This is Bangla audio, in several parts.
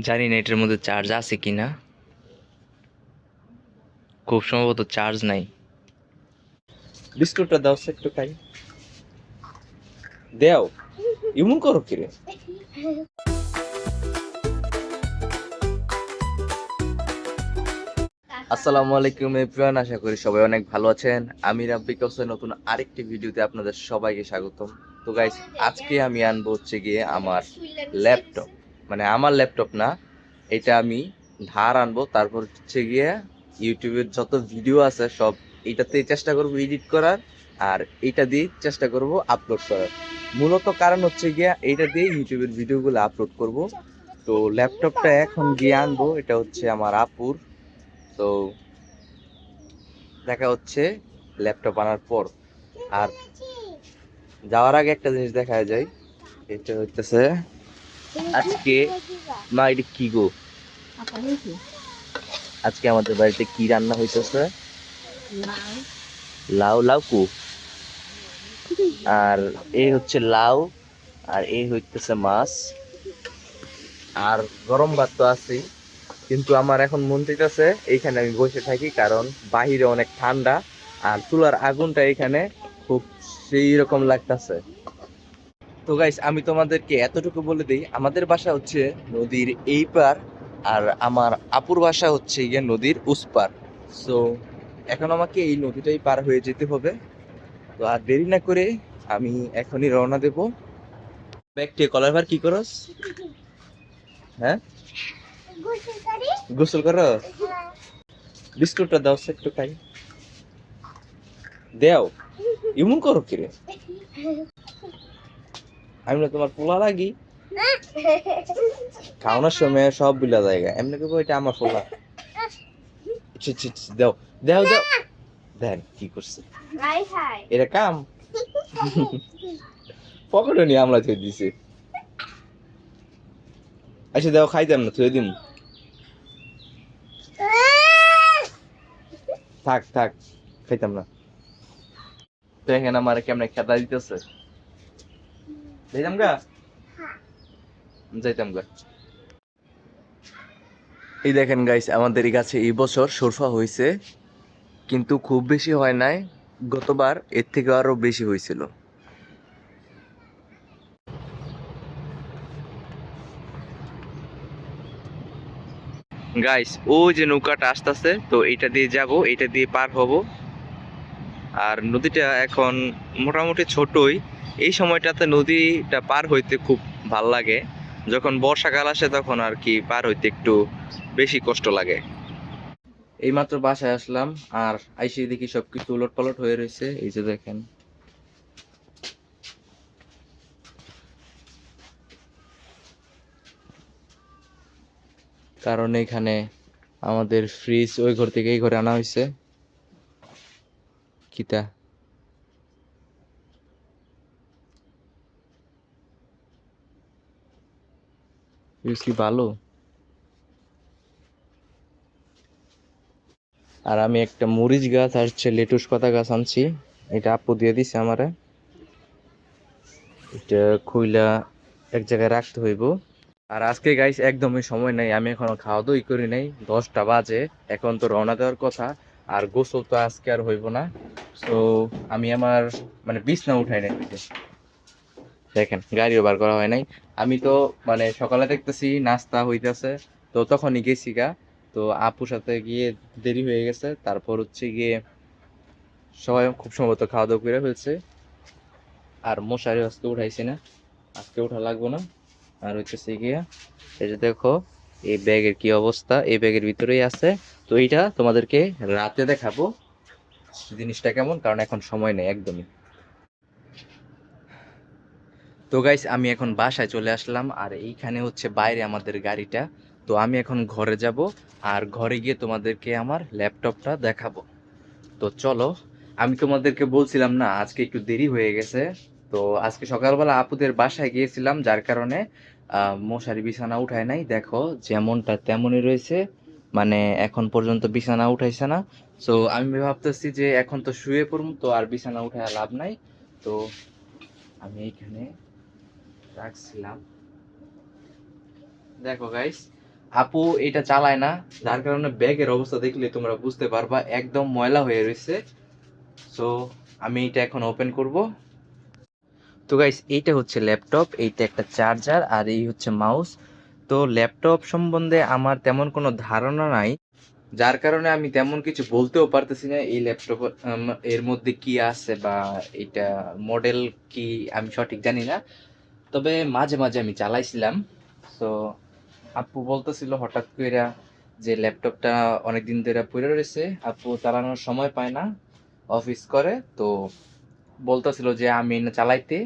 জানি না এটার মধ্যে চার্জ আছে কিনা, খুব সম্ভবত চার্জ নাই। বিস্কুটটা দাও একটু খাই। দেও, এমন করো কিরে? আসসালামু আলাইকুম এভরিওয়ান, আশা করি সবাই অনেক ভালো আছেন। আমি রাব্বিক হোসেন, নতুন আরেকটি ভিডিওতে আপনাদের সবাইকে স্বাগতম। তো গাইস, আজকে আমি আনবো হচ্ছে গিয়ে আমার ল্যাপটপ, মানে আমার ল্যাপটপ না, এটা আমি ধার আনবো। তারপর হচ্ছে গিয়ে ইউটিউবের যত ভিডিও আছে সব এটাতেই চেষ্টা করবো এডিট করার, আর এটা দিয়ে চেষ্টা করব আপলোড করার। মূলত কারণ হচ্ছে গিয়া এইটা দিয়ে ইউটিউবের ভিডিওগুলো আপলোড করব। তো ল্যাপটপটা এখন গিয়ে আনবো, এটা হচ্ছে আমার আপুর। তো দেখা হচ্ছে ল্যাপটপ আনার পর। আর যাওয়ার আগে একটা জিনিস দেখা যায়, এটা হইতেছে আজকে, মা এটা কি গো, আজকে আমাদের বাড়িতে কি রান্না হইতেছে? লাউ। লাউ কু, আর এই হচ্ছে লাউ, আর এই হইতেছে মাছ, আর গরম ভাত তো আছেই। কিন্তু আমার এখন মন চাইতেছে এইখানে আমি বসে থাকি, কারণ বাহিরে অনেক ঠান্ডা, আর চুলার আগুনটা এখানে খুব সেই রকম লাগতেছে। তো গাইস, আমি তোমাদেরকে এতটুকু বলে দিই, আমাদের বাসা হচ্ছে নদীর এই পার, আর আমার আপুর বাসা হচ্ছে গিয়ে নদীর উস পার। সো এখন আমাকে এই নদীটাই পার হয়ে যেতে হবে। তো আর দেরি না করে আমি এখনই রওনা দেব। ব্যাগটি কলার ভার কি করস? হ্যাঁ, গোসল করো? বিস্কুটটা দাও একটু খাই। দেও, এমন করো কিরে? আমি না তোমার পোলা লাগি? খাওয়ানোর সময় সব বিলা জায়গা এমনি করবো, এটা আমার পোলা। ছি ছি ছি, দাও দাও দাও। দেন কি করছে, এটা কাম? পকেটে নিয়ে আমরা থুয়ে দিছি। আচ্ছা দাও, খাইতাম না, থুয়ে দিম। থাক থাক, খাইতাম না। তো এখানে আমার কেমনে খেদা দিতেছে, যাইতাম গা, যাইতাম গা। এই দেখেন গাইস, আমাদের কাছে এই বছর সরফা হয়েছে, কিন্তু খুব বেশি হয় নাই। গতবার এর থেকে আরো বেশি হয়েছিল। গাইস, ও যে নৌকাটা আসতেছে, তো এটা দিয়ে যাব, এটা দিয়ে পার হব। আর নদীটা এখন মোটামুটি ছোটই। এই সময়টাতে নদীটা পার হইতে খুব ভাল লাগে। যখন বর্ষাকাল আসে তখন আর কি পার হইতে একটু বেশি কষ্ট লাগে। এইমাত্র বাসায় আসলাম, আর আইসে দেখি সবকিছু উলট পালট হয়ে রয়েছে। এই যে দেখেন, কারণ এখানে আমাদের ফ্রিজ ওই ঘর থেকে এই ঘরে আনা হয়েছে। কিতা ফ্রিজ কি ভালো? আর আমি একটা মরিচ গাছ আর হচ্ছে লেটুস পাতা গাছ আনছি, এটা আপু দিয়ে দিছে আমারে। এটা খুইলা এক জায়গায় রাখতে হইব। আর আজকে গাইস একদমই সময় নাই, আমি এখনো খাওয়া দাওয়াই করি নাই, 10টা বাজে। এখন তো রওনা দেওয়ার কথা, আর গোসল তো আজকে আর হইব না। তো আমি আমার মানে বিছনা উঠাই নাই, ওই যে দেখেন গাড়িও বার করা হয় নাই। আমি তো মানে সকালে দেখতেছি নাস্তা হইতেছে, তো তখনই গেছি গা। তো আপুর সাথে গিয়ে দেরি হয়ে গেছে, তারপর হচ্ছে গিয়ে সবাই খুব সম্ভবত খাওয়া দাওয়া করে ফেলছে। আর মশারি আজকে উঠাইছি না, আজকে উঠা লাগবো না। আর হচ্ছে গিয়া এই যে দেখো, এই ব্যাগের কি অবস্থা, এই ব্যাগের ভিতরেই আছে। তো এইটা তোমাদেরকে রাতে দেখাবো জিনিসটা কেমন, কারণ এখন সময় নেই একদমই। তো গাইস, আমি এখন বাসায় চলে আসলাম, আর এইখানে হচ্ছে বাইরে আমাদের গাড়িটা। তো আমি এখন ঘরে যাব, আর ঘরে গিয়ে তোমাদেরকে আমার ল্যাপটপটা দেখাবো। তো চলো, আমি তোমাদেরকে বলছিলাম না আজকে একটু দেরি হয়ে গেছে। তো আজকে সকালবেলা আপুদের বাসায় গিয়েছিলাম, যার কারণে মশারি বিছানা উঠায় নাই, দেখো যেমনটা তেমনই রয়েছে। মানে এখন পর্যন্ত বিছানা উঠাইছে না। তো আমি ভাবতেছি যে এখন তো শুয়ে পড়বো, তো আর বিছানা উঠায় লাভ নাই। তো আমি এইখানে রাখছিলাম, দেখো গাইস, আপু এটা চালায় না, যার কারণে ব্যাগের অবস্থা দেখলে তোমরা বুঝতে পারবা একদম ময়লা হয়ে রয়েছে। সো আমি এটা এখন ওপেন করব। তো গাইস এইটা হচ্ছে ল্যাপটপ, এইটা একটা চার্জার, আর এই হচ্ছে মাউস। তো ল্যাপটপ সম্বন্ধে আমার তেমন কোনো ধারণা নাই, যার কারণে আমি তেমন কিছু বলতেও পারতেছি না এই ল্যাপটপ এর মধ্যে কি আছে বা এটা মডেল কি আমি সঠিক জানি না। তবে মাঝে মাঝে আমি চালাইছিলাম। তো আপু বলতেছিল হঠাৎ কইরা যে ল্যাপটপটা অনেকদিন ধরে পড়ে রয়েছে, আপু চালানোর সময় পায় না, অফিস করে, তো বলতেছিল যে আমি না চালাইতে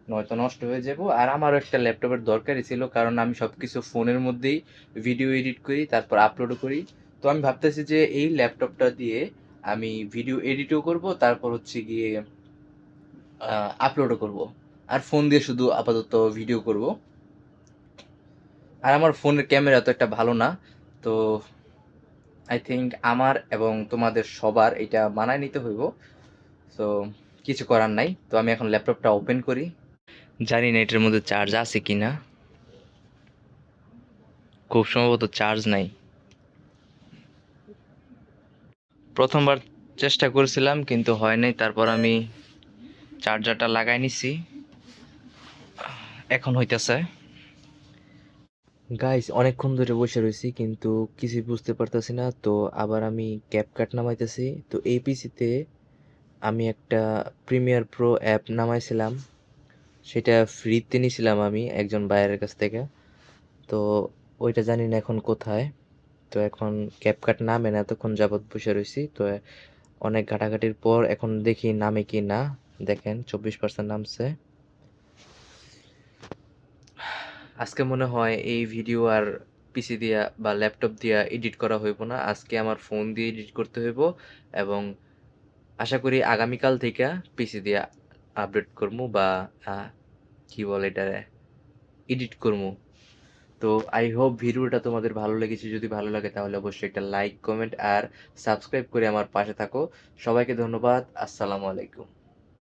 নয়তো নষ্ট হয়ে যাব। আর আমারও একটা ল্যাপটপের দরকারই ছিল, কারণ আমি সবকিছু ফোনের মধ্যেই ভিডিও এডিট করি, তারপর আপলোডও করি। তো আমি ভাবতেছি যে এই ল্যাপটপটা দিয়ে আমি ভিডিও এডিটও করব, তারপর হচ্ছে গিয়ে আপলোডও করব, আর ফোন দিয়ে শুধু আপাতত ভিডিও করব। আর আমার ফোনের ক্যামেরা তো একটা ভালো না, তো আই থিঙ্ক আমার এবং তোমাদের সবার এটা মানায় নিতে হইব। তো কিছু করার নাই, তো আমি এখন ল্যাপটপটা ওপেন করি। জানি না এটার মধ্যে চার্জ আছে কি না, খুব সম্ভবত চার্জ নাই। প্রথমবার চেষ্টা করেছিলাম কিন্তু হয় নাই, তারপর আমি চার্জারটা লাগাই নিছি, এখন হইতেছে। গাইস অনেকক্ষণ ধরে বসে রয়েছি কিন্তু কিছু বুঝতে পারতেছি না, তো আবার আমি ক্যাপকাট নামাইতেছি। তো এই পিসিতে আমি একটা প্রিমিয়ার প্রো অ্যাপ নামাইছিলাম, সেটা ফ্রিতে নিয়েছিলাম আমি একজন বাইরের কাছ থেকে। তো ওইটা জানি না এখন কোথায়। তো এখন ক্যাপকাট নামে না, এতক্ষণ যাবৎ বসে রয়েছি, তো অনেক ঘাটাঘাটির পর এখন দেখি নামে কি না। দেখেন 24% নামছে। আজকে মনে হয় এই ভিডিও আর পিসি দিয়া বা ল্যাপটপ দিয়া এডিট করা হইব না, আজকে আমার ফোন দিয়ে এডিট করতে হইব। এবং আশা করি আগামীকাল থেকে পিসি দিয়া আপডেট করবো বা কি বলে এটা, এডিট করবো। তো আই হোপ ভিডিওটা তোমাদের ভালো লেগেছে, যদি ভালো লাগে তাহলে অবশ্যই একটা লাইক কমেন্ট আর সাবস্ক্রাইব করে আমার পাশে থাকো। সবাইকে ধন্যবাদ, আসসালামু আলাইকুম।